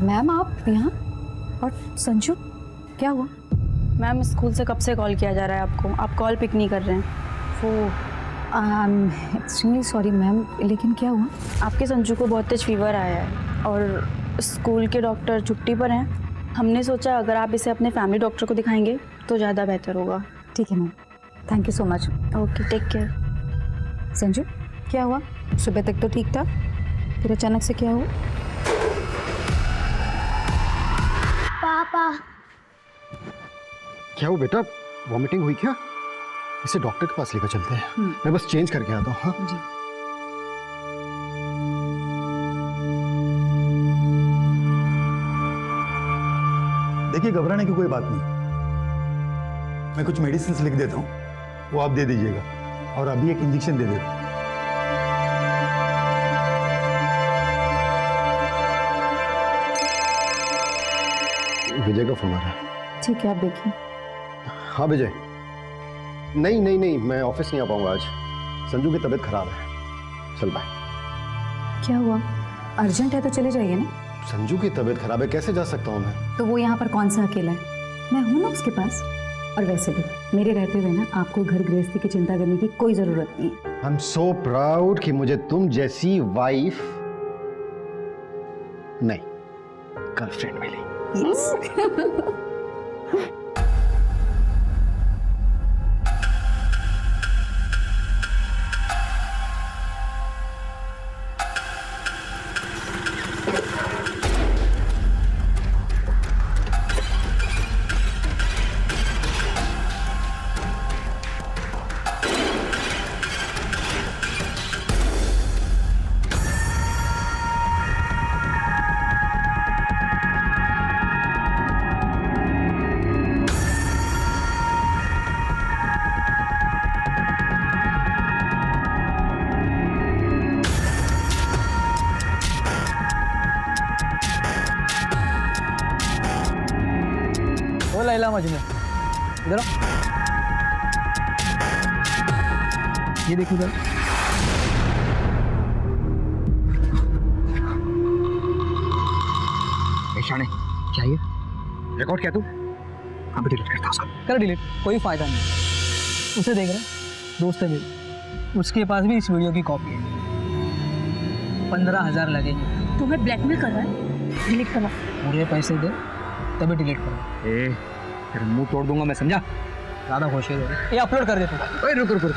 Ma'am आप यहाँ? और संजू, क्या हुआ? मैम स्कूल से कब से कॉल किया जा रहा है आपको, आप कॉल पिक नहीं कर रहे हैं। वो एक्सट्रीमली सॉरी मैम, लेकिन क्या हुआ? आपके संजू को बहुत तेज फीवर आया है और स्कूल के डॉक्टर छुट्टी पर हैं। हमने सोचा अगर आप इसे अपने फैमिली डॉक्टर को दिखाएंगे तो ज़्यादा बेहतर होगा। ठीक है ma'am, thank you so much. Okay, take care. Sanju, क्या हुआ? सुबह तक तो ठीक था, फिर अचानक से क्या हुआ? पापा, क्या हुआ बेटा? वॉमिटिंग हुई क्या? इसे डॉक्टर के पास लेकर चलते हैं। मैं बस चेंज करके आता हूँ। हाँ जी। देखिए, घबराने की कोई बात नहीं। मैं कुछ मेडिसिन लिख देता हूँ, वो आप दे दीजिएगा और अभी एक इंजेक्शन दे देता हूँ। विजय का फोन आ रहा है। ठीक है, आप देखिए। हाँ विजय। नहीं नहीं नहीं, मैं ऑफिस नहीं आ पाऊंगा आज। संजू की तबीयत खराब है। चल बाय। क्या हुआ? अर्जेंट है तो चले जाइए ना। संजू की तबीयत खराब है, कैसे जा सकता हूँ मैं? तो वो यहाँ पर कौन सा अकेला है? मैं हूँ ना उसके पास। और वैसे भी मेरे रहते हुए ना आपको घर गृहस्थी की चिंता करने की कोई जरूरत नहीं है। आई एम सो प्राउड कि मुझे तुम जैसी वाइफ नहीं, गर्लफ्रेंड मिली। लैला मजनू, इधर आओ। ये देखो इधर। शाने, क्या ये रिकॉर्ड किया तू? अब डिलीट करता उसको। कर डिलीट, कोई फायदा नहीं। उसे देख रहा, दोस्त है मेरी, उसके पास भी इस वीडियो की कॉपी है। 15,000 लगेंगे। तुम्हें ब्लैकमेल कर रहा है? डिलीट करो। पूरे पैसे दे तभी डिलीट करो। तेरा मुंह तोड़ दूंगा मैं, समझा? ज़्यादा होशियार हो रही। ये अपलोड कर दे तू। रुक रुक रुक।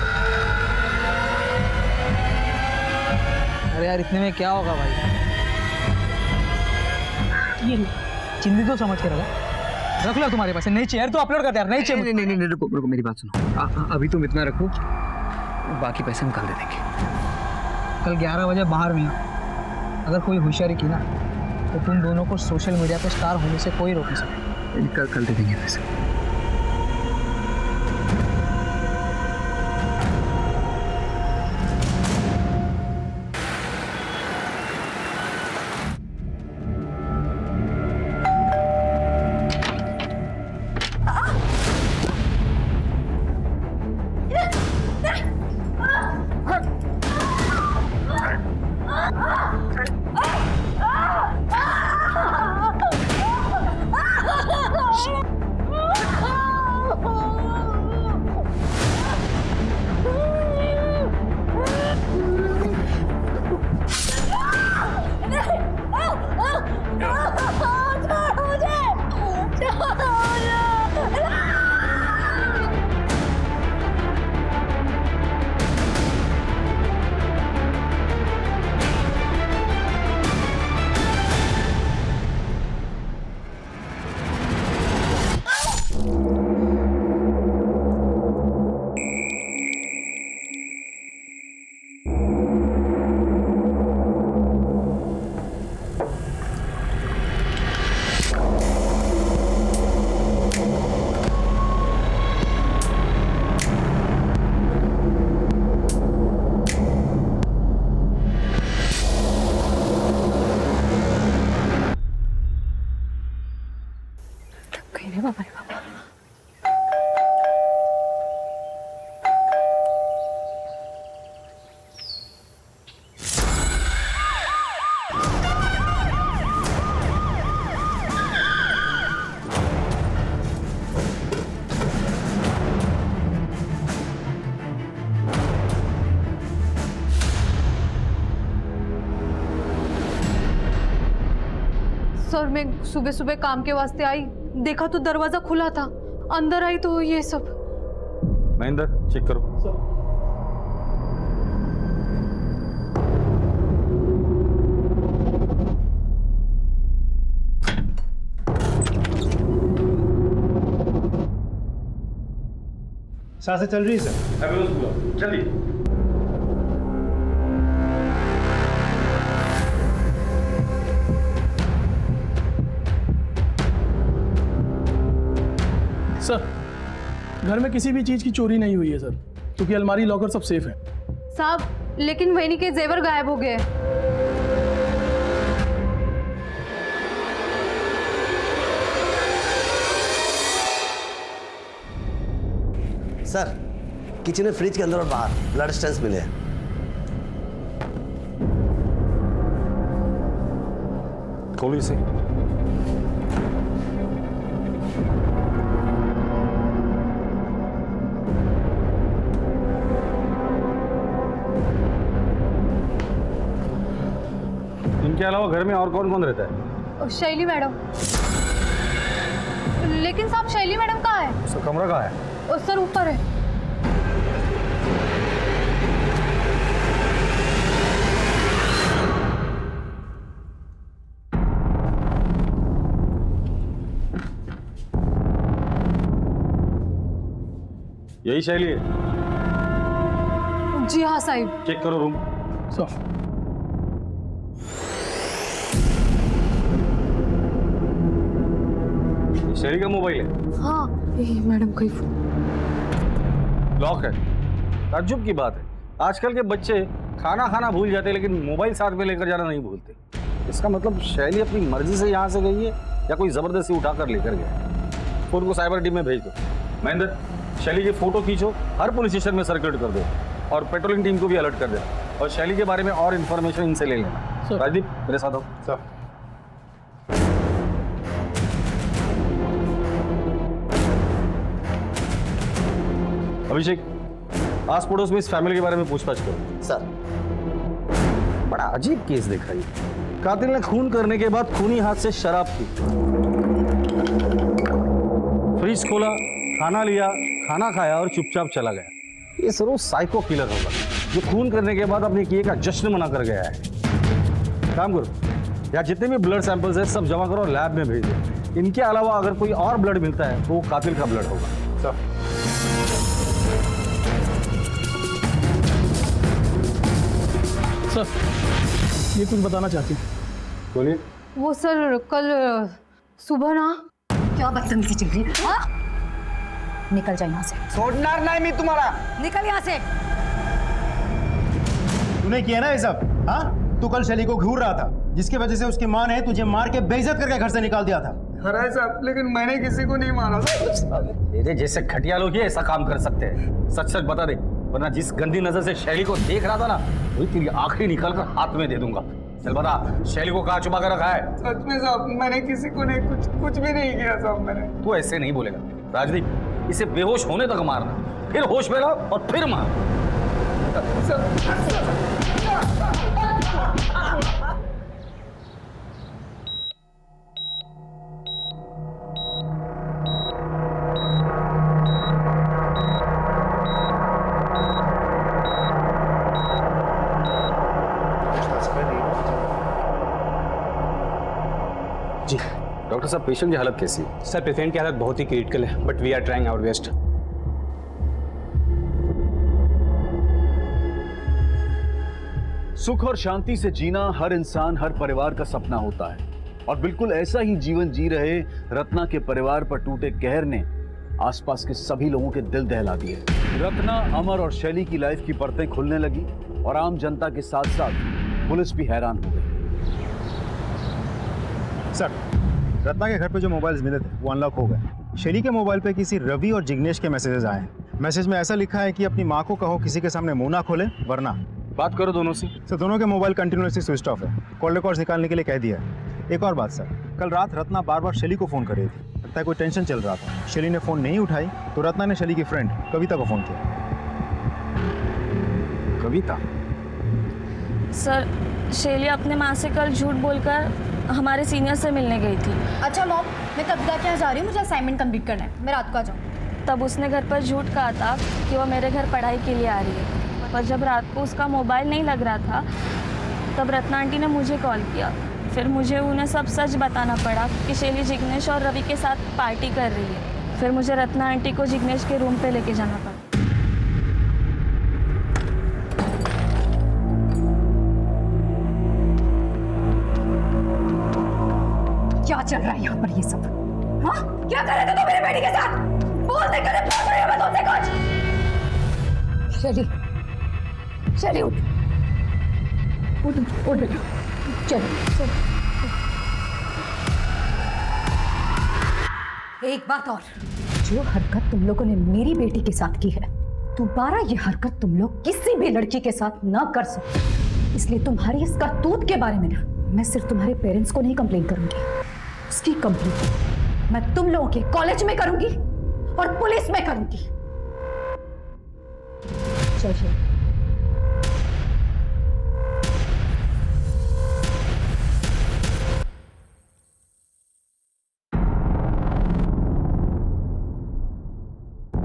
अरे यार, इतने में क्या होगा भाई? ये चिंदी तो समझ के रख लो तुम्हारे पास। नहीं चाहिए तो अपलोड कर दे यार। नहीं चाहिए। नहीं रुको रुको, मेरी बात सुनो। अभी तुम इतना रखो, बाकी पैसे हम कल दे देंगे। कल 11 बजे बाहर मिलो। अगर कोई होशियारी की ना तो तुम दोनों को सोशल मीडिया पे स्टार होने से कोई रोक नहीं सकता। कल दे देंगे पैसे। मैं सुबह सुबह काम के वास्ते आई, देखा तो दरवाजा खुला था, अंदर आई तो ये सब। महेंद्र चेक करो। सांसें चल रही है सर। एम्बुलेंस बुलाओ जल्दी। सर घर में किसी भी चीज की चोरी नहीं हुई है सर, क्योंकि अलमारी लॉकर सब सेफ है। साहब लेकिन वहीनी के जेवर गायब हो गए। सर किचन में फ्रिज के अंदर और बाहर ब्लड स्टेंस मिले हैं। खोलो इसे। इनके अलावा घर में और कौन कौन रहता है? शैली मैडम। लेकिन साहब शैली मैडम कहाँ है? उसका कमरा कहाँ है? सर ऊपर है। यही शैली है? जी हाँ साहिब। चेक करो रूम। सर शैली का मोबाइल है? हाँ मैडम का फोन लॉक है। ताज्जुब की बात है, आजकल के बच्चे खाना भूल जाते हैं लेकिन मोबाइल साथ में लेकर जाना नहीं भूलते। इसका मतलब शैली अपनी मर्जी से यहाँ से गई है या कोई जबरदस्ती उठाकर लेकर गया। फोन को साइबर टीम में भेज दो। महेंद्र शैली की फोटो खींचो, हर पुलिस स्टेशन में सर्कुलेट कर दो और पेट्रोलिंग टीम को भी अलर्ट कर देना। और शैली के बारे में और इन्फॉर्मेशन इनसे ले लेना। राजदीप मेरे साथ आओ। सर अभिषेक आस पड़ोस में इस फैमिली के बारे में पूछताछ करो। सर बड़ा अजीब केस देखा ये। कातिल ने खून करने के बाद खूनी हाथ से शराब पी, फ्रिज खोला, खाना लिया, खाना खाया और चुपचाप चला गया। ये जरूर साइको किलर होगा जो खून करने के बाद अपने किए का जश्न मना कर गया है। काम करो, या जितने भी ब्लड सैंपल्स है सब जमा करो और लैब में भेज दो। इनके अलावा अगर कोई और ब्लड मिलता है तो वो कातिल का ब्लड होगा। सर सर ये कुछ बताना चाहती हूँ। बोलिए। वो सर कल सुबह ना। क्या बदतमीजी चल रही है? हाँ? निकल जाए यहाँ से। छोड़ना नहीं मैं तुम्हारा। निकल यहाँ से। तूने किया ना ये सब? हाँ तू कल शैली को घूर रहा था जिसकी वजह से उसकी माँ ने तुझे मार के बेइज्जत करके घर से निकाल दिया था। खरा है साहब, लेकिन मैंने किसी को नहीं मारा। तेरे जैसे घटिया लोग ही ऐसा काम कर सकते हैं। सच सच बता दे, वरना जिस गंदी नजर से शैली को देख रहा था ना वही तेरी आखिरी निकाल कर हाथ में दे दूंगा। चल बता, शैली को कहाँ छुपा कर रखा है? सच में साहब मैंने किसी को नहीं, कुछ भी नहीं किया साहब मैंने। तू ऐसे नहीं बोलेगा राजदीप। इसे बेहोश होने तक मारना, फिर होश में लाओ और फिर मार। जी डॉक्टर साहब पेशेंट की हालत कैसी है? सर पेशेंट की हालत बहुत ही क्रिटिकल है, but we are trying our best. सुख और शांति से जीना हर इंसान, हर परिवार का सपना होता है और बिल्कुल ऐसा ही जीवन जी रहे रत्ना के परिवार पर टूटे कहर ने आसपास के सभी लोगों के दिल दहला दिए। रत्ना, अमर और शैली की लाइफ की परतें खुलने लगी और आम जनता के साथ साथ पुलिस भी हैरान हो गई। सर रत्ना के घर पे जो मोबाइल्स मिले थे वो अनलॉक हो गए। शैली के मोबाइल पे किसी रवि और जिग्नेश के मैसेजेस आए हैं। मैसेज में ऐसा लिखा है कि अपनी माँ को कहो किसी के सामने मुंह ना खोले वरना। बात करो दोनों से। सर दोनों के मोबाइल कंटिन्यूसली स्विच ऑफ है। कॉल रिकॉर्ड्स निकालने के लिए कह दिया है। एक और बात सर, कल रात रत्ना बार बार शैली को फ़ोन कर रही थी। लगता है कोई टेंशन चल रहा था। शैली ने फ़ोन नहीं उठाई तो रत्ना ने शैली की फ्रेंड कविता को फ़ोन किया। कविता? सर शैली अपने माँ से कल झूठ बोलकर हमारे सीनियर से मिलने गई थी। अच्छा मॉम, मैं कविता के यहाँ जा रही हूँ, मुझे असाइनमेंट कंप्लीट करना है, मैं रात को आ जाऊँ। तब उसने घर पर झूठ कहा था कि वो मेरे घर पढ़ाई के लिए आ रही है, पर जब रात को उसका मोबाइल नहीं लग रहा था तब रत्ना आंटी ने मुझे कॉल किया। फिर मुझे उन्हें सब सच बताना पड़ा कि शैली जिग्नेश और रवि के साथ पार्टी कर रही है। फिर मुझे रत्ना आंटी को जिग्नेश के रूम पे लेके जाना पड़ा। क्या चल रहा है यहाँ पर ये सब? हाँ, क्या कर रहे थे तुम मेरी बेटी के साथ? बोल दे, कदम पूछ रही हूँ मैं तुमसे कुछ। शैली, शैली उठ बेटा, चल। एक बात और, जो हरकत तुम लोगों ने मेरी बेटी के साथ की है, दोबारा ये हरकत तुम लोग किसी भी लड़की के साथ ना कर सकते। इसलिए तुम्हारी इस करतूत के बारे में ना मैं सिर्फ तुम्हारे पेरेंट्स को नहीं कंप्लेन करूंगी, उसकी कंप्लेन मैं तुम लोगों के कॉलेज में करूंगी और पुलिस में करूंगी। चलिए।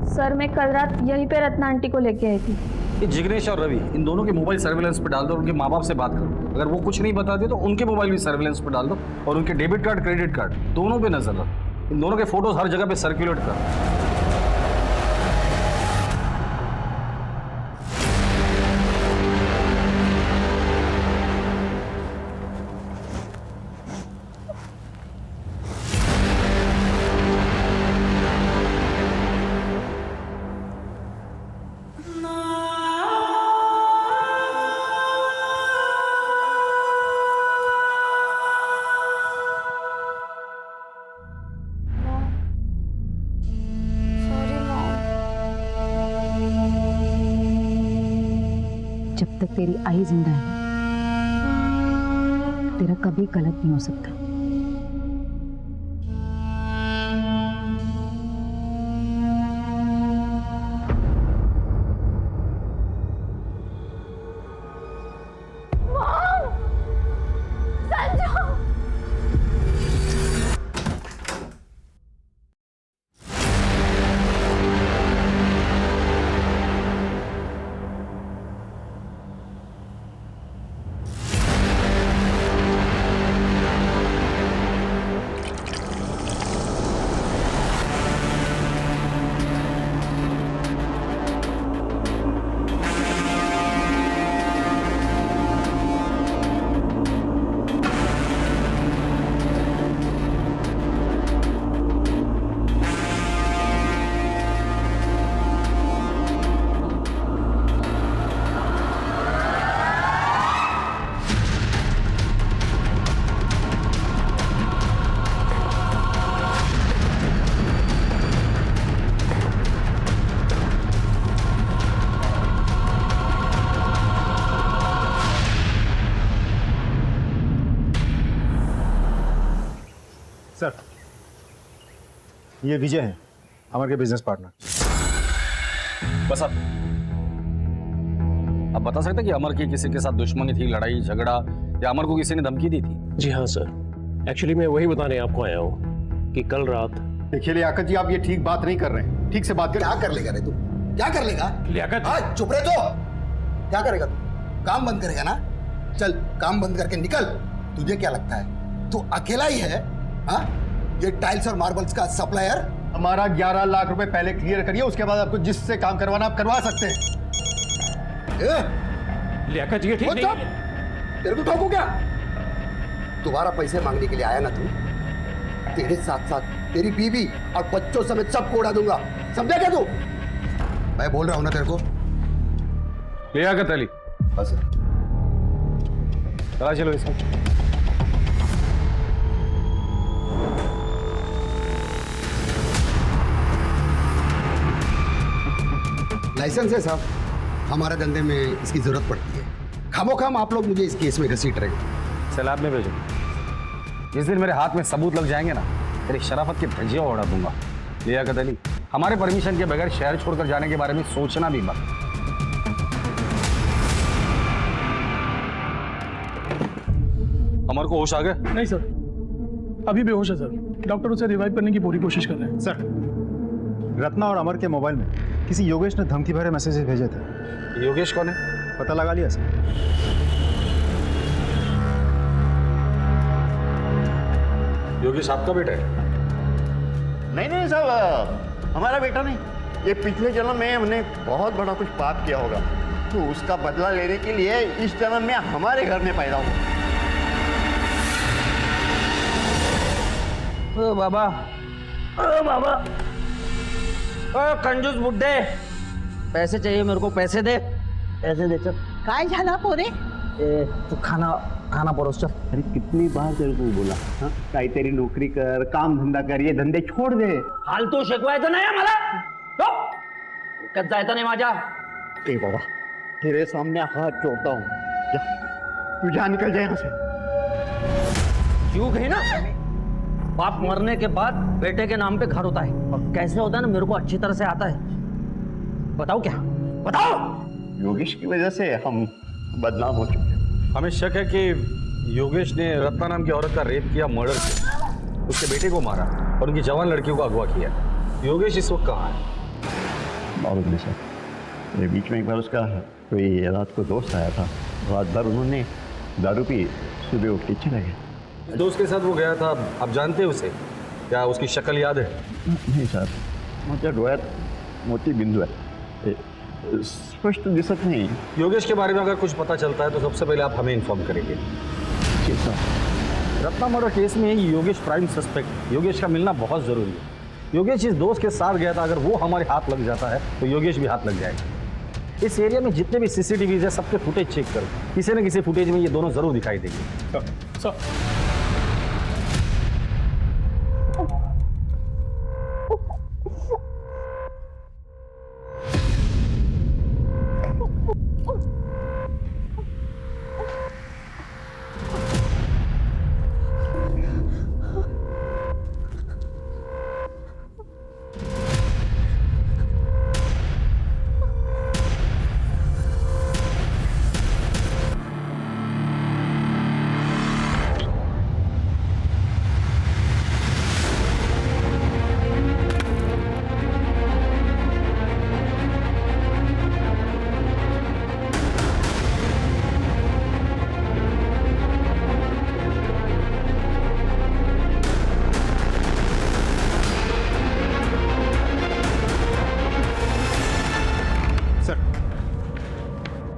सर, मैं कल रात यहीं पे रत्ना आंटी को लेके आई थी। ये जिग्नेश और रवि, इन दोनों के मोबाइल सर्विलेंस पे डाल दो और उनके माँ बाप से बात करो। अगर वो कुछ नहीं बताते तो उनके मोबाइल भी सर्विलेंस पे डाल दो और उनके डेबिट कार्ड, क्रेडिट कार्ड दोनों पे नजर रखो। इन दोनों के फोटोज हर जगह पे सर्कुलेट करो। जब तक तेरी आई जिंदा है तेरा कभी गलत नहीं हो सकता। सर, ये विजय है, अमर के बिजनेस पार्टनर। बस आप बता सकते कि अमर की किसी के साथ दुश्मनी थी, लड़ाई झगड़ा, या अमर को किसी ने धमकी दी थी? जी हाँ सर, एक्चुअली मैं वही बताने आपको आया हूँ कि कल रात। देखिए लियाकत जी, आप ये ठीक बात नहीं कर रहे हैं। ठीक से बात कर। क्या कर लेगा रे तू? क्या कर लेगा? लियाकत, चुप रहे तो। क्या करेगा तू? काम बंद करेगा ना? चल काम बंद करके निकल। तुझे क्या लगता है तू अकेला ही है? हाँ, ये टाइल्स और मार्बल्स का सप्लायर। हमारा 11 लाख रुपए पहले क्लियर करिए, उसके बाद आपको जिससे काम करवाना आप करवा सकते हैं। लियाकत जी, ठीक नहीं है। तेरे को ठोकू क्या? दोबारा पैसे मांगने के लिए आया ना तू, तेरे साथ साथ तेरी बीवी और बच्चों समेत सबको उड़ा दूंगा, समझा क्या तू? मैं बोल रहा हूं ना तेरे को। लियाकत अली, बस चला चलो इसमें। लाइसेंस है साहब, हमारे धंधे में इसकी जरूरत पड़ती है। खामोखाम आप लोग मुझे इस केस में घसीट रहे हो। सैलाब में भेजो। जिस दिन मेरे हाथ में सबूत लग जाएंगे ना, तेरी शराफत की धज्जियां उड़ा दूंगा। लियाकत अली, हमारे परमिशन के बगैर शहर छोड़कर जाने के बारे में सोचना भी मत। अमर अमर को होश आ गया? नहीं सर, अभी बेहोश है सर। डॉक्टर उसे रिवाइव करने की पूरी कोशिश कर रहे हैं। सर, रत्ना और अमर के मोबाइल में किसी योगेश ने धमकी भरे मैसेजेस भेजे थे। योगेश कौन है? पता लगा लिया सर? योगेश आपका बेटा है? नहीं नहीं साहब, हमारा बेटा नहीं। ये पिछले जन्म में हमने बहुत बड़ा कुछ पाप किया होगा, तो उसका बदला लेने के लिए इस जन्म में हमारे घर में पैदा हुआ। ओ बाबा, ओ बाबा, ओ कंजूस बुड्ढे, पैसे चाहिए मेरे को, पैसे दे, पैसे दे। चल काय झाला पोरे? तू खाना परोस चल। अरे कितनी बार तेरे को बोला, हाँ काही तेरी नौकरी कर, काम धंदा कर, ये धंदे छोड़ दे। फालतू शिकवायचं नाही मला, कच जायचं नाही माझ्या। ए बाबा, तेरे सामने हाथ जोड़ता हूँ, जा तू जा, निकल जाए यहाँ से। क्यों गई ना, बाप मरने के बाद बेटे के नाम पे घर होता है, और कैसे होता है ना मेरे को अच्छी तरह से आता है। बताओ क्या, बताओ। योगेश की वजह से हम बदनाम हो चुके हैं। हमें शक है कि योगेश ने रत्ना नाम की औरत का रेप किया, मर्डर किया, उसके बेटे को मारा और उनकी जवान लड़कियों को अगवा किया। योगेश इस वक्त कहाँ है? बाबू सर, मेरे बीच में एक बार उसका कोई रात को दोस्त आया था, रात भर उन्होंने दारू पी, सुबह उठ के चले गए। दोस्त के साथ वो गया था, आप जानते हैं उसे? क्या उसकी शक्ल याद है? नहीं सर, माझ्या डोळ्यात मोती बिंदू है, स्पष्ट दिसत नहीं। योगेश के बारे में अगर कुछ पता चलता है तो सबसे पहले आप हमें इन्फॉर्म करेंगे। जी सर। रत्ना मर्डर केस में योगेश प्राइम सस्पेक्ट, योगेश का मिलना बहुत जरूरी है। योगेश इस दोस्त के साथ गया था, अगर वो हमारे हाथ लग जाता है तो योगेश भी हाथ लग जाएगा। इस एरिया में जितने भी सीसीटीवी है सबके फुटेज चेक करो, किसी न किसी फुटेज में ये दोनों जरूर दिखाई देंगे। सर,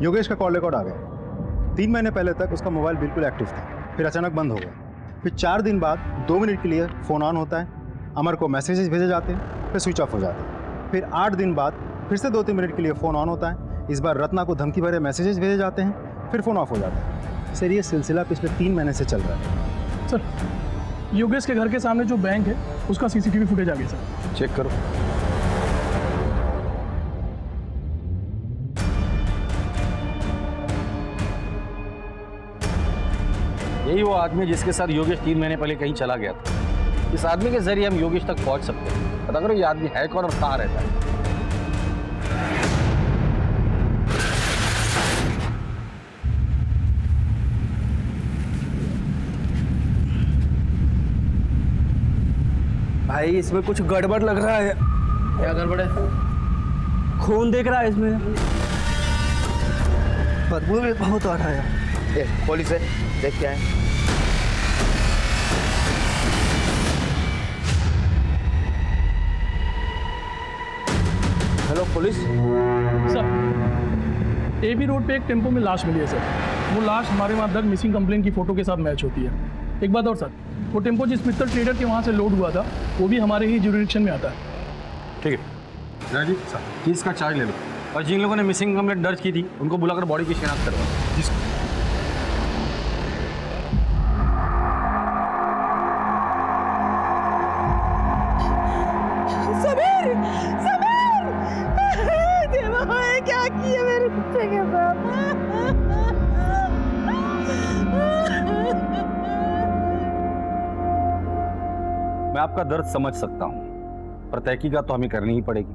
योगेश का कॉल रिकॉर्ड आ गया। 3 महीने पहले तक उसका मोबाइल बिल्कुल एक्टिव था, फिर अचानक बंद हो गया। फिर 4 दिन बाद 2 मिनट के लिए फ़ोन ऑन होता है, अमर को मैसेजेस भेजे जाते हैं, फिर स्विच ऑफ हो जाते हैं। फिर 8 दिन बाद फिर से 2-3 मिनट के लिए फ़ोन ऑन होता है, इस बार रत्ना को धमकी भरे मैसेजेस भेजे जाते हैं, फिर फ़ोन ऑफ हो जाता है। सर, ये सिलसिला पिछले 3 महीने से चल रहा है। सर, योगेश के घर के सामने जो बैंक है उसका सीसीटीवी फुटेज आ गया सर। चेक करो। यही वो आदमी जिसके साथ योगेश 3 महीने पहले कहीं चला गया था। इस आदमी के जरिए हम योगेश तक पहुंच सकते हैं। पता करो ये आदमी है कौन और कहाँ रहता है। भाई इसमें कुछ गड़बड़ लग रहा है। क्या गड़बड़ है? खून दिख रहा है इसमें, बदबू भी बहुत आ रहा है। पुलिस है, देख क्या है। Hello police sir, AB road पे एक टेम्पो में लाश मिली है सर। वो लाश हमारे वहाँ दर्ज मिसिंग कंप्लेन की फ़ोटो के साथ मैच होती है। एक बात और सर, वो टेम्पो जिस मित्तल ट्रेडर के वहाँ से लोड हुआ था वो भी हमारे ही जुरिडिक्शन में आता है। ठीक है राजीव सर, केस का चार्ज ले लो और जिन लोगों ने मिसिंग कंप्लेंट दर्ज की थी उनको बुलाकर बॉडी की शिनाख्त करवाओ। जी सर। क्या किया मेरे कुत्ते के साथ? मैं आपका दर्द समझ सकता हूँ, पर तहकीकात तो हमें करनी ही पड़ेगी।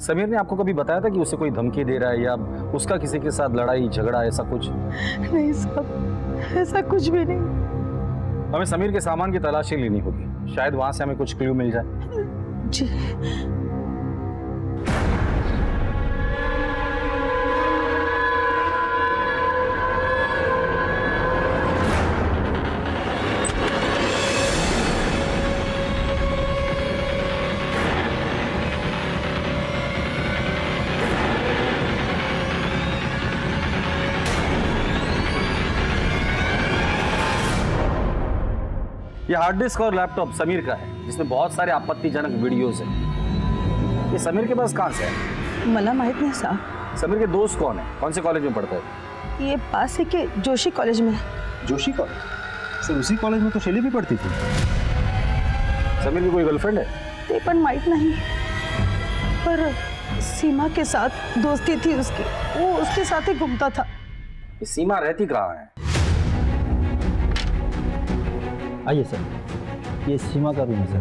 समीर ने आपको कभी बताया था कि उसे कोई धमकी दे रहा है या उसका किसी के साथ लड़ाई झगड़ा ऐसा कुछ? नहीं साहब, ऐसा कुछ भी नहीं। हमें समीर के सामान की तलाशी लेनी होगी, शायद वहां से हमें कुछ क्लू मिल जाए। जी। ये हार्ड डिस्क और लैपटॉप समीर का है, जिसमें बहुत सारे आपत्तिजनक वीडियोस हैं। ये समीर के पास कहाँ से है? मला माहित नहीं साहब। समीर के दोस्त कौन है? कौन से कॉलेज में पढ़ते हैं? ये पास ही के जोशी कॉलेज में। जोशी कॉलेज? सर उसी कॉलेज में तो शैली भी पढ़ती थी। समीर की कोई गर्लफ्रेंड है? ते पण माहित नहीं, पर सीमा के साथ दोस्ती थी उसकी, वो उसके साथ ही घूमता था। ये सीमा रहती कहाँ है? आइए सर, ये सीमा का रूम है सर।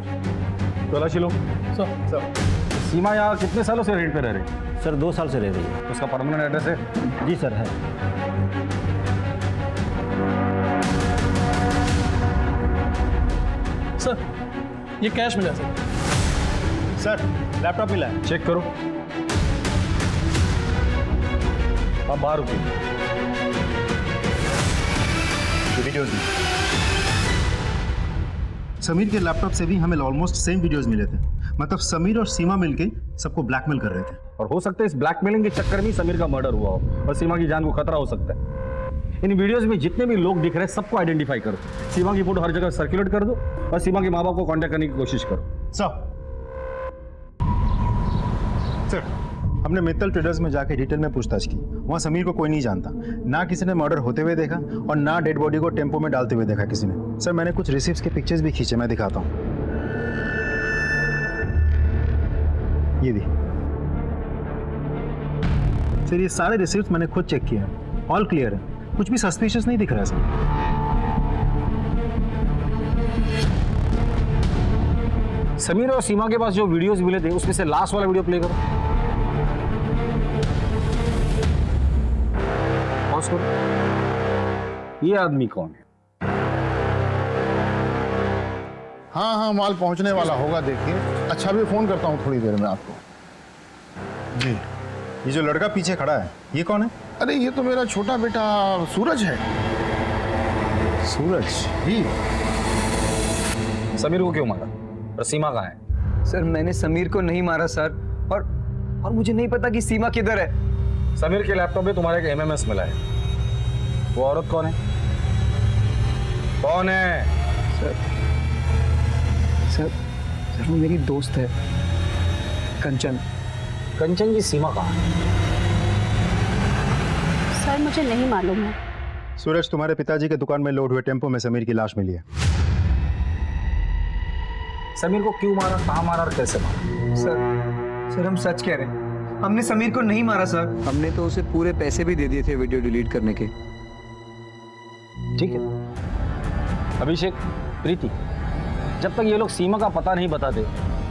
तलाशी लो। सर सीमा यहाँ कितने सालों से रेंट पे रह रही है? सर 2 साल से रह रही है। उसका परमानेंट एड्रेस है? जी सर है। सर ये कैश मिला सर। सर लैपटॉप मिला है, चेक करो। आप बाहर रुकिए। वीडियोस भी। समीर के लैपटॉप से भी हमें ऑलमोस्ट सेम वीडियोस मिले थे। मतलब समीर और सीमा मिलके सबको ब्लैकमेल कर रहे थे। और हो सकता है इस ब्लैकमेलिंग के चक्कर में ही समीर का मर्डर हुआ हो और सीमा की जान को खतरा हो सकता है। इन वीडियोस में जितने भी लोग दिख रहे हैं सबको आइडेंटिफाई करो। सीमा की फोटो हर जगह सर्कुलेट कर दो और सीमा के माँ बाप को कांटेक्ट करने की कोशिश करो। सर हमने मित्तल ट्रेडर्स में जाके डिटेल में पूछताछ की। वहाँ समीर को कोई नहीं जानता, ना किसी ने मर्डर होते हुए देखा और ना डेड बॉडी को टेम्पो में डालते हुए देखा किसी ने। सर मैंने कुछ रिसीप्ट्स के पिक्चर्स भी खींचे, मैं दिखाता हूँ। ये भी सर, ये सारे रिसीप्ट्स मैंने खुद चेक किए हैं, ऑल क्लियर है, कुछ भी सस्पिशियस नहीं दिख रहा है सर। समीर और सीमा के पास जो वीडियोस मिले थे उसमें से लास्ट वाला वीडियो प्ले करो। पॉज करो। ये आदमी कौन है? हाँ हाँ, माल पहुंचने वाला होगा, देखिए। अच्छा भी फोन करता हूँ थोड़ी देर में आपको। जी, ये जो लड़का पीछे खड़ा है ये कौन है? अरे ये तो मेरा छोटा बेटा सूरज है। सूरज जी। समीर को क्यों मारा और सीमा कहाँ है? सर मैंने समीर को नहीं मारा सर, और मुझे नहीं पता कि सीमा किधर है। समीर के लैपटॉप में तुम्हारा एक एमएमएस मिला है। वो औरत कौन है? कौन है? सर वो मेरी दोस्त है, कंचन। कंचन की सीमा कहाँ है? सर मुझे नहीं मालूम है। सूरज, तुम्हारे पिताजी के दुकान में लोड हुए टेम्पो में समीर की लाश मिली है। समीर को क्यों मारा, कहाँ मारा और कैसे मारा? सर हम सच कह रहे हैं, हमने समीर को नहीं मारा सर। हमने तो उसे पूरे पैसे भी दे दिए थे वीडियो डिलीट करने के। ठीक है अभिषेक, प्रीति, जब तक ये लोग सीमा का पता नहीं बताते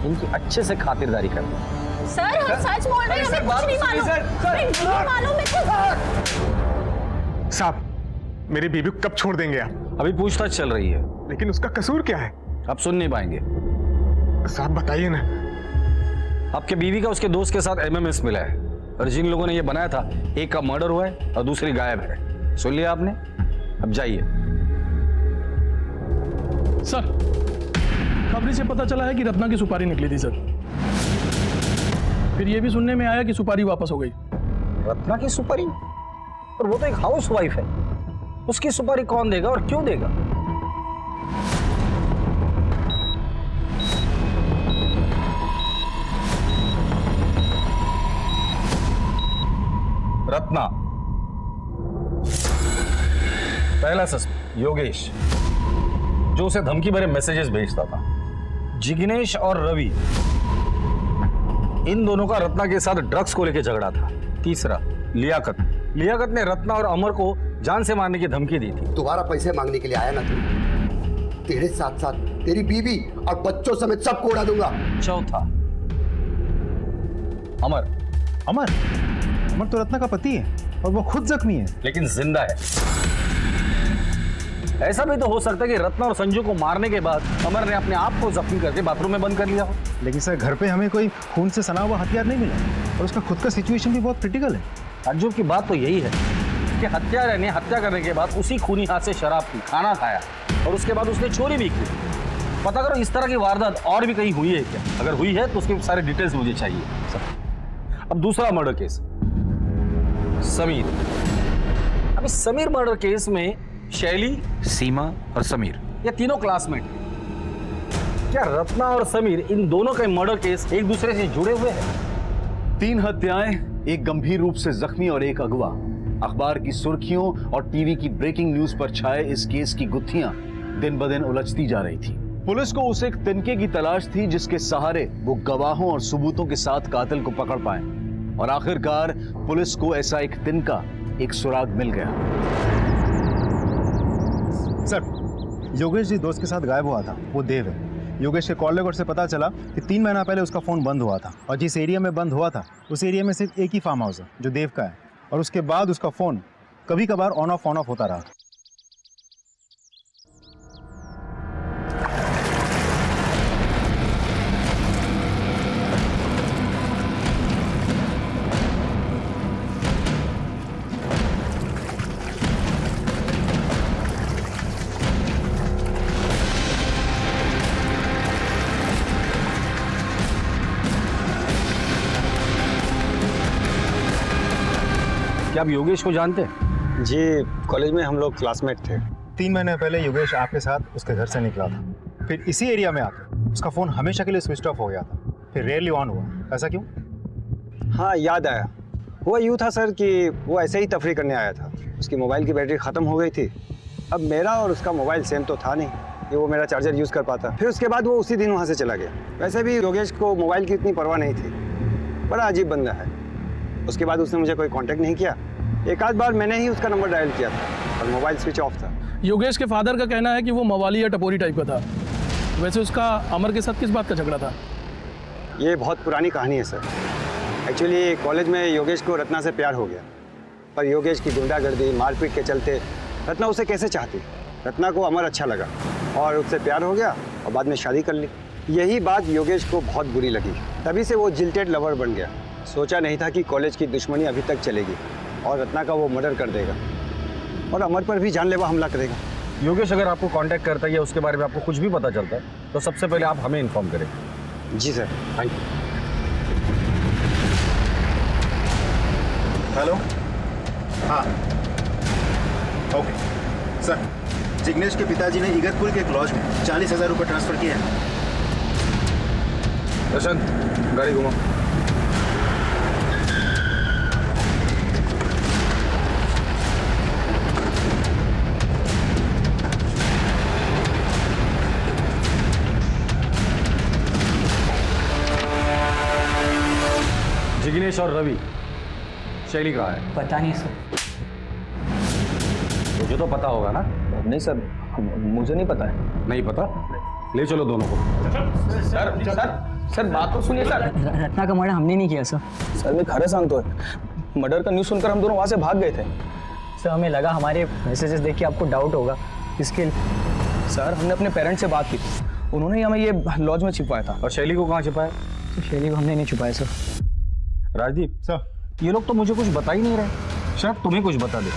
इनकी अच्छे से खातिरदारी करते। सर हम सच बोल रहे हैं, हमें कुछ नहीं मालूम। हमें नहीं मालूम है। साहब मेरी बीबी को कब छोड़ देंगे आप? अभी पूछताछ चल रही है। लेकिन उसका कसूर क्या है? अब सुन नहीं पाएंगे। साहब बताइए ना। आपके बीवी का उसके दोस्त के साथ एमएमएस मिला है और जिन लोगों ने ये बनाया था एक का मर्डर हुआ है और दूसरी गायब है। सुन लिया आपने? अब जाइए। सर खबरी से पता चला है कि रत्ना की सुपारी निकली थी सर। फिर ये भी सुनने में आया कि सुपारी वापस हो गई। रत्ना की सुपारी? और वो तो एक हाउस वाइफ है, उसकी सुपारी कौन देगा और क्यों देगा? रत्ना, पहला सस्पेक्ट योगेश, जो उसे धमकी भरे मैसेजेस भेजता था। जिग्नेश और रवि, इन दोनों का रत्ना के साथ ड्रग्स को लेकर झगड़ा था। तीसरा लियाकत, लियाकत ने रत्ना और अमर को जान से मारने की धमकी दी थी। दोबारा पैसे मांगने के लिए आया ना तू, तेरे साथ साथ तेरी बीवी और बच्चों समेत सबको उड़ा दूंगा। चौथा अमर। अमर? अमर तो रत्ना का पति है और वो खुद जख्मी है। लेकिन जिंदा है। ऐसा भी तो हो सकता है कि रत्ना और संजू को मारने के बाद अमर ने अपने आप को जख्मी करके बाथरूम में बंद कर लिया हो। लेकिन सर घर पे हमें कोई खून से सना हुआ हथियार नहीं मिला और उसका खुद का सिचुएशन भी बहुत क्रिटिकल है। ताज्जुब की बात तो यही है कि हत्यारे ने हत्या करने के बाद उसी खूनी हाथ से शराब पी, खाना खाया और उसके बाद उसने चोरी भी की। पता करो इस तरह की वारदात और भी कहीं हुई है क्या? अगर हुई है तो उसके सारे डिटेल्स मुझे चाहिए सब। अब दूसरा मर्डर केस, समीर। अब इस समीर मर्डर केस में शैली, सीमा और समीर ये तीनों क्लासमेट हैं। क्या रत्ना और समीर इन दोनों के मर्डर केस एक दूसरे से जुड़े हुए हैं? 3 हत्याएं, एक गंभीर रूप से जख्मी और एक अगवा। अखबार की सुर्खियों और टीवी की ब्रेकिंग न्यूज पर छाए इस केस की गुत्थियां दिन ब दिन उलझती जा रही थी। पुलिस को उस एक तिनके की तलाश थी जिसके सहारे वो गवाहों और सबूतों के साथ कातिल को पकड़ पाए और आखिरकार पुलिस को ऐसा एक तिनका, एक सुराग मिल गया। सर, योगेश जी दोस्त के साथ गायब हुआ था, वो देव है। योगेश के कॉल रिकॉर्ड से पता चला कि 3 महीना पहले उसका फोन बंद हुआ था और जिस एरिया में बंद हुआ था उस एरिया में सिर्फ एक ही फार्म हाउस है जो देव का है और उसके बाद उसका फोन कभी कभार ऑन ऑफ होता रहा। क्या आप योगेश को जानते हैं? जी, कॉलेज में हम लोग क्लासमेट थे। 3 महीने पहले योगेश आपके साथ उसके घर से निकला था, फिर इसी एरिया में आकर उसका फोन हमेशा के लिए स्विच ऑफ हो गया था, फिर रेयरली ऑन हुआ। ऐसा क्यों? हाँ, याद आया। हुआ यूँ था सर कि वो ऐसे ही तफरी करने आया था। उसकी मोबाइल की बैटरी ख़त्म हो गई थी। अब मेरा और उसका मोबाइल सेम तो था नहीं कि वो मेरा चार्जर यूज़ कर पाता। फिर उसके बाद वो उसी दिन वहाँ से चला गया। वैसे भी योगेश को मोबाइल की इतनी परवाह नहीं थी। बड़ा अजीब बंदा है। उसके बाद उसने मुझे कोई कांटेक्ट नहीं किया। एक आध बार मैंने ही उसका नंबर डायल किया था और मोबाइल स्विच ऑफ था। योगेश के फादर का कहना है कि वो मवाली या टपोरी टाइप का था। वैसे उसका अमर के साथ किस बात का झगड़ा था? ये बहुत पुरानी कहानी है सर। एक्चुअली कॉलेज में योगेश को रत्ना से प्यार हो गया, पर योगेश की गुंडागर्दी, मारपीट के चलते रत्ना उसे कैसे चाहती। रत्ना को अमर अच्छा लगा और उससे प्यार हो गया और बाद में शादी कर ली। यही बात योगेश को बहुत बुरी लगी, तभी से वो जिल्टेड लवर बन गया। सोचा नहीं था कि कॉलेज की दुश्मनी अभी तक चलेगी और रत्ना का वो मर्डर कर देगा और अमर पर भी जानलेवा हमला करेगा। योगेश अगर आपको कांटेक्ट करता है या उसके बारे में आपको कुछ भी पता चलता है तो सबसे पहले आप हमें इन्फॉर्म करें। जी सर। Thank you. हेलो, हाँ, ओके सर। जिग्नेश के पिताजी ने इगतपुर के एक लॉज में 40,000 रुपये ट्रांसफर किए हैं। प्रशांत, गाड़ी घुमाओ। जिग्नेश और रवि, शैली कहाँ है? पता नहीं सर। मुझे तो पता होगा ना? नहीं सर, मुझे नहीं पता है। नहीं पता? ले चलो दोनों को। सर सर सर बात तो सुनिए सर। रत्ना का मर्डर हमने नहीं किया सर। सर मैं खरे सांगतो है, मर्डर का न्यूज़ सुनकर हम दोनों वहाँ से भाग गए थे। सर हमें लगा हमारे मैसेजेस देख के आपको डाउट होगा, इसके सर हमने अपने पेरेंट्स से बात की, उन्होंने ही हमें ये लॉज में छिपाया था। और शैली को कहाँ छिपाया? तो शैली को हमने नहीं छुपाया सर। राजदीप सर, ये लोग तो मुझे कुछ बता ही नहीं रहे। शायद तुम्हें कुछ बता दे।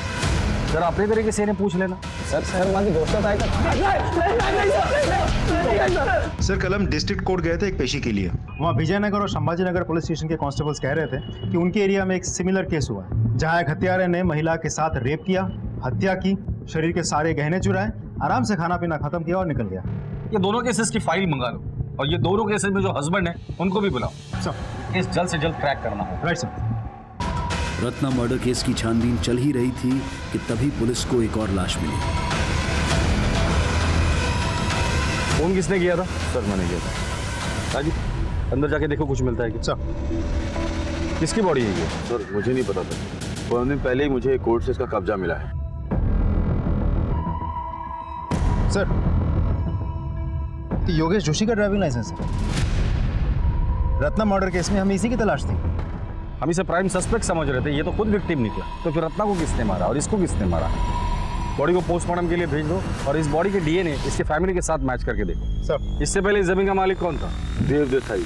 जरा अपने तरीके से इन्हें पूछ लेना। सर हमारी दोस्तों का सर कल हम डिस्ट्रिक्ट कोर्ट गए थे एक पेशी के लिए। वहाँ विजयनगर और संभाजी नगर पुलिस स्टेशन के कांस्टेबल्स कह रहे थे कि उनके एरिया में एक सिमिलर केस हुआ है जहाँ एक हत्यारे ने महिला के साथ रेप किया, हत्या की, शरीर के सारे गहने चुराए, आराम से खाना पीना खत्म किया और निकल गया। ये दोनों केसेस की फाइल मंगा लो और ये दोनों केसेस में जो हस्बैंड है उनको भी बुलाओ। सर केस जल्द से जल्द क्रैक करना होगा। Right sir. Ratna murder case की छानबीन चल ही रही थी कि तभी पुलिस को एक और लाश मिली। फोन किसने किया था? सर मैंने किया था। राजीव अंदर जाके देखो कुछ मिलता है क्या? सर किसकी बॉडी है ये? सर मुझे नहीं पता था, 15 दिन पहले ही मुझे कोर्ट से इसका कब्जा मिला है। सर योगेश जोशी का ड्राइविंग लाइसेंस है। रत्ना मर्डर केस में हमें इसी की तलाश थी। हम इसे प्राइम सस्पेक्ट समझ रहे थे, ये तो खुद विक्टिम निकला। तो फिर रत्ना को किसने मारा और इसको किसने मारा? बॉडी को पोस्टमार्टम के लिए भेज दो और इस बॉडी के डीएनए इसके फैमिली के साथ मैच करके देखो। सर इससे पहले इस जमीन का मालिक कौन था? देव देसाई।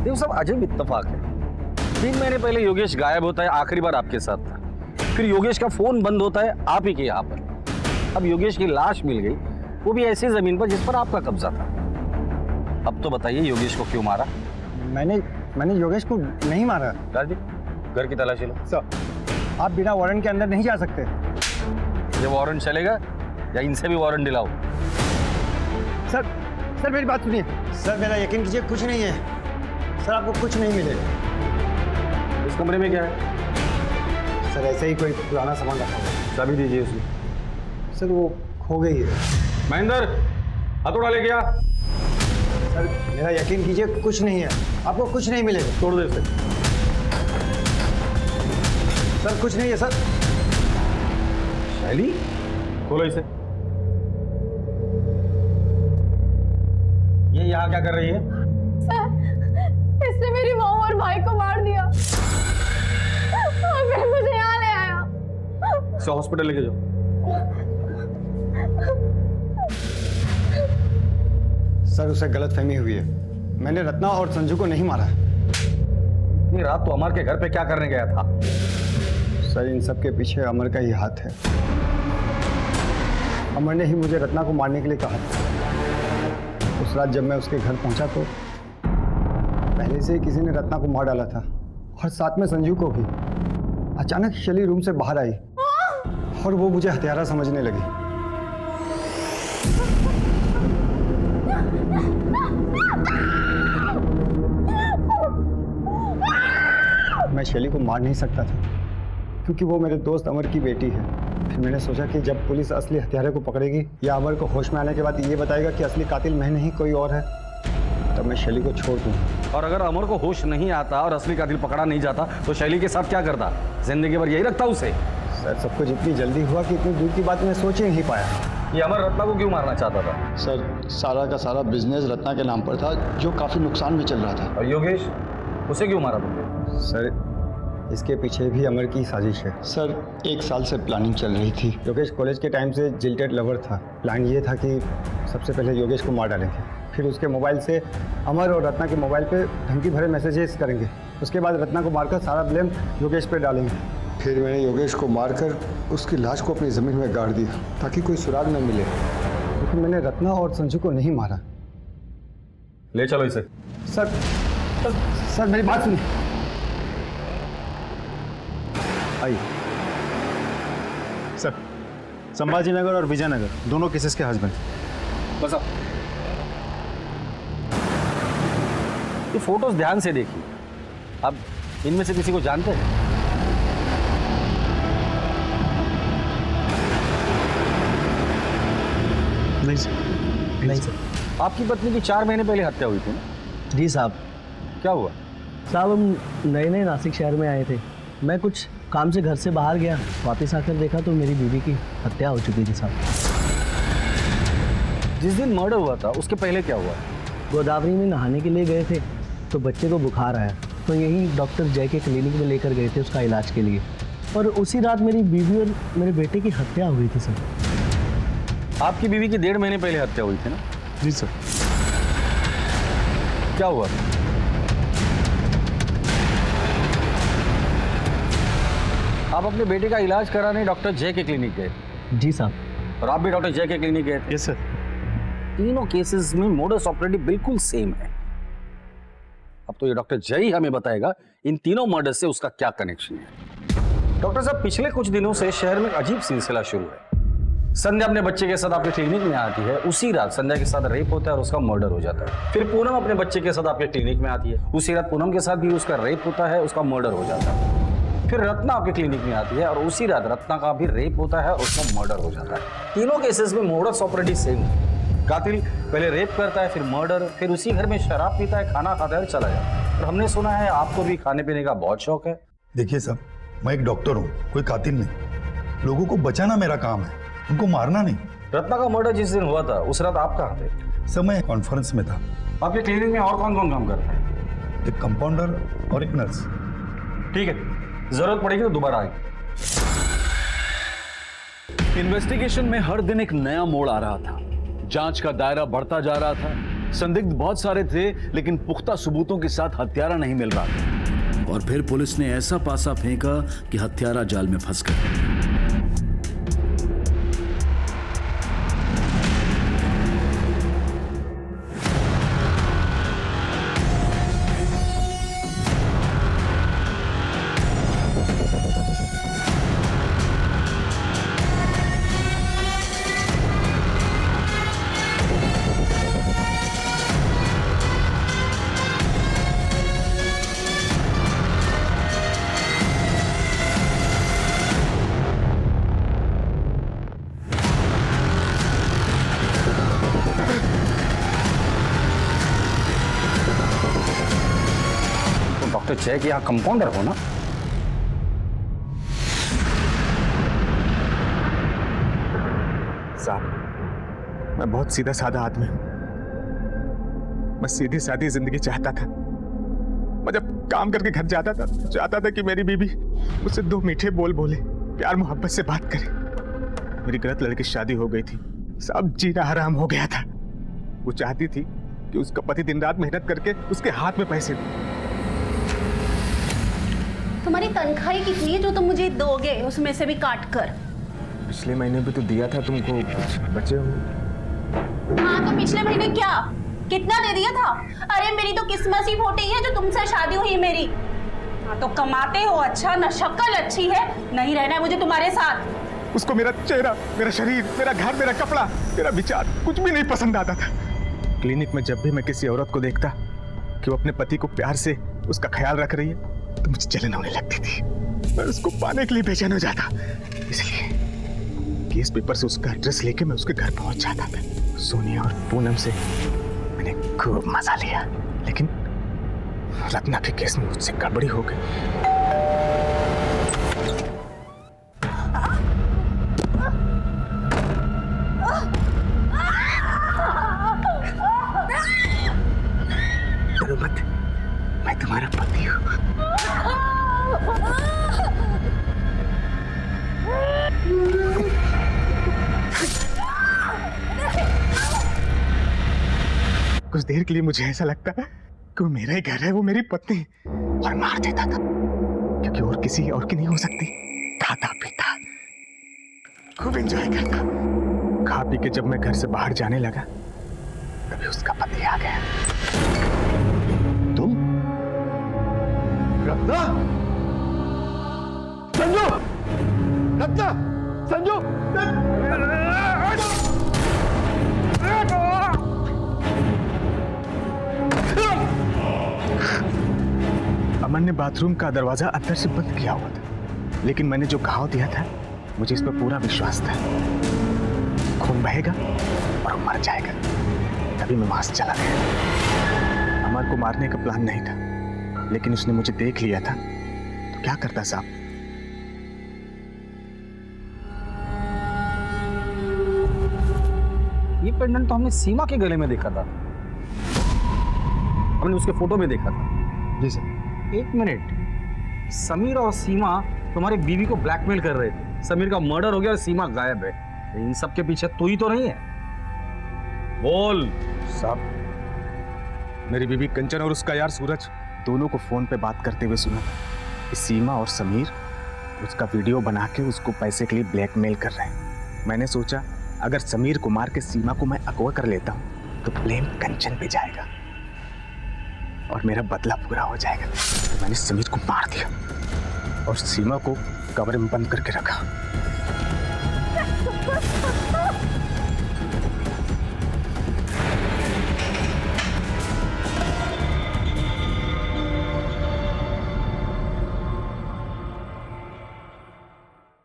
देखो सब अजब इत्तेफाक है, 3 महीने पहले योगेश गायब होता है, आखिरी बार आपके साथ था। फिर योगेश का फोन बंद होता है आप ही के यहाँ पर। अब योगेश की लाश मिल गई, वो भी ऐसी जमीन पर जिस पर आपका कब्जा था। अब तो बताइए योगेश को क्यों मारा? मैंने योगेश को नहीं मारा। राजदीप घर की तलाशी लो। सर आप बिना वारंट के अंदर नहीं जा सकते। ये वारंट चलेगा या इनसे भी वारंट दिलाओ? सर मेरी बात सुनिए। सर मेरा यकीन कीजिए कुछ नहीं है। सर आपको कुछ नहीं मिलेगा। इस कमरे में क्या है? सर ऐसे ही कोई पुराना सामान रखा हुआ। चाबी दीजिए उसे। सर वो खो गई है। महेंद्र हथौड़ा लेके आ। सर मेरा यकीन कीजिए कुछ नहीं है, आपको कुछ नहीं मिलेगा। तोड़ दे इसे। सर कुछ नहीं है सर। शैली खोलो इसे। ये यहाँ क्या कर रही है? सर इसने मेरी माँ और भाई को मार दिया और फिर मुझे यहाँ ले आया। इसे हॉस्पिटल लेके जाओ। सर उसे गलतफहमी हुई है, मैंने रत्ना और संजू को नहीं मारा। ये रात तो अमर के घर पे क्या करने गया था? सर इन सब के पीछे अमर का ही हाथ है। अमर ने ही मुझे रत्ना को मारने के लिए कहा था। उस रात जब मैं उसके घर पहुंचा तो पहले से ही किसी ने रत्ना को मार डाला था और साथ में संजू को भी। अचानक शैली रूम से बाहर आई और वो मुझे हत्यारा समझने लगी। मैं शैली को मार नहीं सकता था क्योंकि वो मेरे दोस्त अमर की बेटी है। फिर मैंने सोचा कि जब पुलिस असली हत्यारे को पकड़ेगी या अमर को होश में आने के बाद ये बताएगा कि असली कातिल मैं नहीं कोई और है, तब मैं शैली को छोड़ दूँ। और अगर अमर को होश नहीं आता और असली कातिल पकड़ा नहीं जाता तो शैली के साथ क्या करता? जिंदगी भर यही रखता उसे? सर सब कुछ इतनी जल्दी हुआ कि इतनी दूर की बात मैं सोच ही नहीं पाया। ये अमर रत्ना को क्यों मारना चाहता था? सर सारा का सारा बिजनेस रत्ना के नाम पर था जो काफ़ी नुकसान भी चल रहा था। और योगेश उसे क्यों मारा तुमने? सर इसके पीछे भी अमर की साजिश है। सर 1 साल से प्लानिंग चल रही थी। योगेश कॉलेज के टाइम से जिल्टेड लवर था। प्लान ये था कि सबसे पहले योगेश को मार डालेंगे, फिर उसके मोबाइल से अमर और रत्ना के मोबाइल पे धमकी भरे मैसेजेस करेंगे। उसके बाद रत्ना को मारकर सारा ब्लेम योगेश पे डालेंगे। फिर मैंने योगेश को मारकर उसकी लाश को अपनी ज़मीन में गाड़ दिया ताकि कोई सुराग न मिले। लेकिन मैंने रत्ना और संजू को नहीं मारा। ले चलो इसे। सर मेरी बात सुनिए। आइए सर, संभाजी नगर और विजयनगर दोनों केसेस के हस्बैंड। बस अब ये फोटोज ध्यान से देखिए। अब इनमें से किसी को जानते हैं? नहीं सर। नहीं सर। आपकी पत्नी की 4 महीने पहले हत्या हुई थी ना? जी साहब। क्या हुआ? साहब हम नए नए नासिक शहर में आए थे। मैं कुछ काम से घर से बाहर गया, वापस आकर देखा तो मेरी बीवी की हत्या हो चुकी थी साहब। जिस दिन मर्डर हुआ था उसके पहले क्या हुआ? गोदावरी में नहाने के लिए गए थे तो बच्चे को बुखार आया, तो यहीं डॉक्टर जय के क्लिनिक में लेकर गए थे उसका इलाज के लिए। और उसी रात मेरी बीवी और मेरे बेटे की हत्या हुई थी सर। आपकी बीवी की 1.5 महीने पहले हत्या हुई थी ना? जी सर। क्या हुआ? आप अपने बेटे का इलाज कराने डॉक्टर जय के क्लिनिक गए? जी साहब। और आप भी डॉक्टर जय के क्लिनिक गए थे? Yes sir. तीनों केसेस में मोडस ऑपरेंडी बिल्कुल सेम है। अब तो ये डॉक्टर जय ही हमें बताएगा इन तीनों मर्डर से उसका क्या कनेक्शन है। डॉक्टर साहब पिछले कुछ दिनों से शहर में अजीब सिलसिला शुरू है। संध्या अपने बच्चे के साथ आपके क्लिनिक में आती है, उसी रात संध्या के साथ रेप होता है और उसका मर्डर हो जाता है। फिर पूनम अपने बच्चे के साथ आपके क्लिनिक में आती है, उसी रात पूनम के साथ भी उसका रेप होता है, उसका मर्डर हो जाता है। फिर रत्ना आपके क्लिनिक में आती है और उसी रात रत्ना का भी रेप होता है और उसका मर्डर हो जाता है। तीनों केसेस में मोडस ऑपरेंडी सेम है। कातिल पहले रेप करता है, फिर मर्डर, फिर उसी घर में शराब पीता है, खाना खाता है और चला जाता है। और हमने सुना है आपको भी खाने पीने का बहुत शौक है। देखिए साहब, मैं एक डॉक्टर हूँ, कोई कातिल नहीं। लोगों को बचाना मेरा काम है, उनको मारना नहीं। रत्ना का मर्डर जिस दिन हुआ था उस रात आप कहाँ थे? सर मैं कॉन्फ्रेंस में था। आपके क्लिनिक में और कौन कौन काम करता है? एक कंपाउंडर और एक नर्स। ठीक है, जरूरत पड़ेगी तो दोबारा आएगी। इन्वेस्टिगेशन में हर दिन एक नया मोड़ आ रहा था। जांच का दायरा बढ़ता जा रहा था। संदिग्ध बहुत सारे थे, लेकिन पुख्ता सबूतों के साथ हत्यारा नहीं मिल रहा था। और फिर पुलिस ने ऐसा पासा फेंका कि हत्यारा जाल में फंस गया। चेक या कंपाउंडर हो ना? साहब, मैं बहुत सीधा साधा आदमी हूं। मैं सीधी सादी जिंदगी चाहता था। मैं जब काम करके घर जाता था कि मेरी बीबी मुझसे 2 मीठे बोल बोले, प्यार मोहब्बत से बात करे। मेरी गलत लड़की शादी हो गई थी, सब जीना हराम हो गया था। वो चाहती थी कि उसका पति दिन रात मेहनत करके उसके हाथ में पैसे दे। तुम्हारी तनख्वाही कितनी है जो तुम मुझे दोगे, उसमें से भी काट कर? पिछले महीने भी तो दिया था तुमको, बचे हो। हाँ तो पिछले महीने क्या कितना दे दिया था? अरे मेरी तो किस्मत ही फूटी है जो तुमसे शादी हुई मेरी। हाँ तो कमाते हो अच्छा, न शक्ल अच्छी है, नहीं रहना है मुझे तुम्हारे साथ। उसको मेरा चेहरा, मेरा शरीर, मेरा घर, मेरा कपड़ा, मेरा विचार कुछ भी नहीं पसंद आता था। क्लिनिक में जब भी मैं किसी औरत को देखता कि वो अपने पति को प्यार से उसका ख्याल रख रही है तो मुझे जलन होने लगती थी। मैं उसको पाने के लिए बेचैन हो जाता। इसलिए केस पेपर से उसका एड्रेस लेके मैं उसके घर पहुंच जाता था। सोनिया और पूनम से मैंने खूब मजा लिया, लेकिन रत्ना के केस में मुझसे गड़बड़ी हो गई। डरो मत, मैं तुम्हारा पति हूँ। कुछ देर के लिए मुझे ऐसा लगता कि वो मेरा ही घर है, वो मेरी पत्नी, और मार देता था क्योंकि और किसी और की नहीं हो सकती। खाता पीता खूब एंजॉय करता। खा पी के जब मैं घर से बाहर जाने लगा तभी उसका पति आ गया। तुम रत्ना? संजू! रत्ना! संजू! अमन ने बाथरूम का दरवाजा अंदर से बंद किया हुआ था, लेकिन मैंने जो घाव दिया था मुझे इस पर पूरा विश्वास था। खून बहेगा और मर जाएगा। तभी मैं वहां से चला गया। अमन को मारने का प्लान नहीं था, लेकिन उसने मुझे देख लिया था तो क्या करता साहब? ये पेंडेंट तो हमने सीमा के गले में देखा था, हमने उसके फोटो में देखा था। जी सर। एक मिनट, समीर और सीमा तुम्हारी बीवी को ब्लैकमेल कर रहे थे। समीर का मर्डर हो गया और सीमा गायब है। इन सब के पीछे तू ही तो नहीं है? बोल। साहब, मेरी बीवी कंचन और उसका यार सूरज दोनों को फोन पे बात करते हुए सुना कि सीमा और समीर उसका वीडियो बना के उसको पैसे के लिए ब्लैकमेल कर रहे हैं। मैंने सोचा अगर समीर को मार के सीमा को मैं अगवा कर लेता हूं तो ब्लेम कंचन पे जाएगा और मेरा बदला पूरा हो जाएगा। तो मैंने समीर को मार दिया और सीमा को कमरे में बंद करके रखा।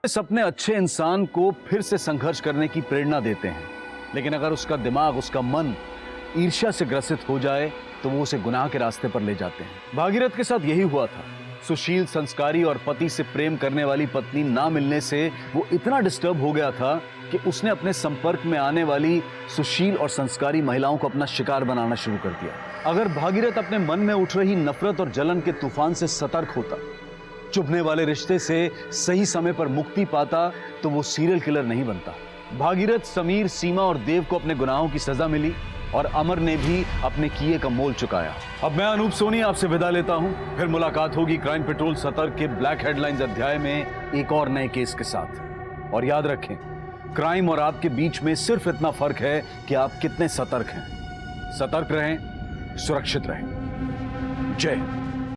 सपने अच्छे इंसान को फिर से संघर्ष करने की प्रेरणा देते हैं, लेकिन अगर उसका दिमाग, उसका मन ईर्ष्या से ग्रसित हो जाए तो वो उसे गुनाह के रास्ते पर ले जाते हैं। भागीरथ के साथ यही हुआ था। सुशील, संस्कारी और पति से प्रेम करने वाली पत्नी ना मिलने से वो इतना डिस्टर्ब हो गया था कि उसने अपने संपर्क में आने वाली सुशील और संस्कारी महिलाओं को अपना शिकार बनाना शुरू कर दिया। अगर भागीरथ अपने मन में उठ रही नफरत और जलन के तूफान से सतर्क होता चुभने वाले रिश्ते से सही समय पर मुक्ति पाता तो वो सीरियल किलर नहीं बनता। भागीरथ, समीर, सीमा और देव को अपने गुनाहों की सजा मिली और अमर ने भी अपने किए का मोल चुकाया। अब मैं अनूप सोनी आपसे विदा लेता हूं। फिर मुलाकात होगी क्राइम पेट्रोल सतर्क के ब्लैक हेडलाइंस अध्याय में एक और नए केस के साथ। और याद रखें, क्राइम और आपके बीच में सिर्फ इतना फर्क है कि आप कितने सतर्क हैं। सतर्क रहें, सुरक्षित रहें। जय हिंद।